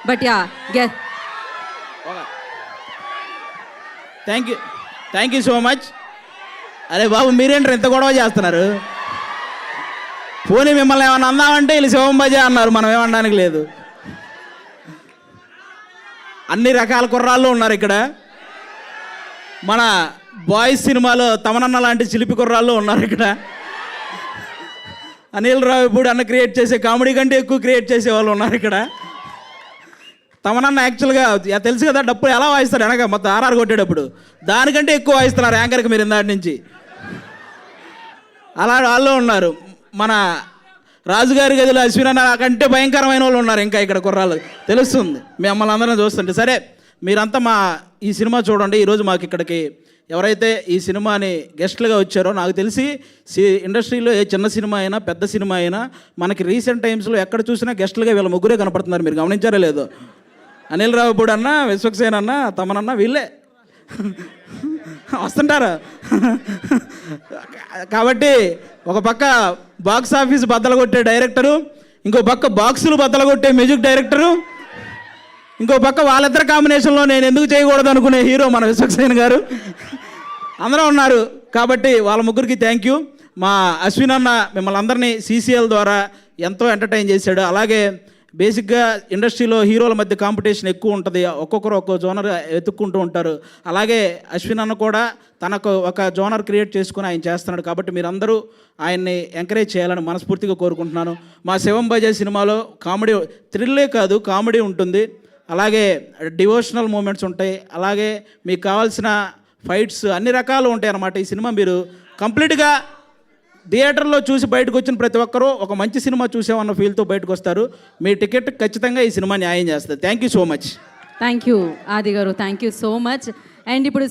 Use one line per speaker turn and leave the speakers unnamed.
But yeah guess.
Thank you so much. అరే బాబు మీరేంటారు ఎంత గొడవ చేస్తున్నారు? పోనీ మిమ్మల్ని ఏమన్నా అందామంటే వీళ్ళు శివం బజే అన్నారు, మనం ఏమనడానికి లేదు. అన్ని రకాల కుర్రాళ్ళు ఉన్నారు ఇక్కడ. మన బాయ్స్ సినిమాలో తమనన్న లాంటి చిలిపి కుర్రాళ్ళు ఉన్నారు ఇక్కడ. అనిల్ రావిపూడి అన్న క్రియేట్ చేసే కామెడీ కంటే ఎక్కువ క్రియేట్ చేసే వాళ్ళు ఉన్నారు ఇక్కడ. తమనన్న యాక్చువల్గా తెలుసు కదా డప్పులు ఎలా వాయిస్తారు వెనక మొత్తం ఆర్ఆర్ కొట్టేటప్పుడు, దానికంటే ఎక్కువ వాయిస్తున్నారు యాంకర్కి మీరు ఇందాటి నుంచి. అలా వాళ్ళు ఉన్నారు. మన రాజుగారి గదిలో అశ్విన్ కంటే భయంకరమైన వాళ్ళు ఉన్నారు ఇంకా ఇక్కడ కుర్రాళ్ళు, తెలుస్తుంది మిమ్మల్ని అందరం చూస్తుంటే. సరే మీరంతా మా ఈ సినిమా చూడండి. ఈరోజు మాకు ఇక్కడికి ఎవరైతే ఈ సినిమాని గెస్ట్లుగా వచ్చారో, నాకు తెలిసి ఇండస్ట్రీలో ఏ చిన్న సినిమా అయినా పెద్ద సినిమా అయినా మనకి రీసెంట్ టైమ్స్లో ఎక్కడ చూసినా గెస్ట్లుగా వీళ్ళ ముగ్గురే కనపడుతున్నారు. మీరు గమనించారో లేదో? అనిల్ రావిపూడి అన్న, విశ్వక్సేన్ అన్న, తమనన్న వీళ్ళే వస్తుంటారు. కాబట్టి ఒక పక్క బాక్స్ ఆఫీస్ బద్దలు కొట్టే డైరెక్టరు, ఇంకో పక్క బాక్సులు బద్దలు కొట్టే మ్యూజిక్ డైరెక్టరు, ఇంకో పక్క వాళ్ళిద్దరు కాంబినేషన్లో నేను ఎందుకు చేయకూడదు అనుకునే హీరో మన విశ్వక్సేన్ గారు అందరూ ఉన్నారు. కాబట్టి వాళ్ళ ముగ్గురికి థ్యాంక్ యూ. మా అశ్విన్ అన్న మిమ్మల్ని అందరినీ సీసీఎల్ ద్వారా ఎంతో ఎంటర్టైన్ చేశాడు. అలాగే బేసిక్గా ఇండస్ట్రీలో హీరోల మధ్య కాంపిటీషన్ ఎక్కువ ఉంటుంది, ఒక్కొక్కరు ఒక్కో జోనర్ వెతుక్కుంటూ ఉంటారు. అలాగే అశ్విన్ అన్న కూడా తనకు ఒక జోనర్ క్రియేట్ చేసుకుని ఆయన చేస్తున్నాడు. కాబట్టి మీరందరూ ఆయన్ని ఎంకరేజ్ చేయాలని మనస్ఫూర్తిగా కోరుకుంటున్నాను. మా శివం బజే సినిమాలో కామెడీ థ్రిల్లే కాదు, కామెడీ ఉంటుంది, అలాగే డివోషనల్ మూమెంట్స్ ఉంటాయి, అలాగే మీకు కావాల్సిన ఫైట్స్ అన్ని రకాలు ఉంటాయి అన్నమాట. ఈ సినిమా మీరు కంప్లీట్గా థియేటర్లో చూసి బయటకు వచ్చిన ప్రతి ఒక్కరూ ఒక మంచి సినిమా చూసామన్న ఫీల్తో బయటకు వస్తారు. మీ టికెట్ ఖచ్చితంగా ఈ సినిమా న్యాయం చేస్తుంది. Thank you so much.
Thank you ఆది గారు, thank you so much. And ఇప్పుడు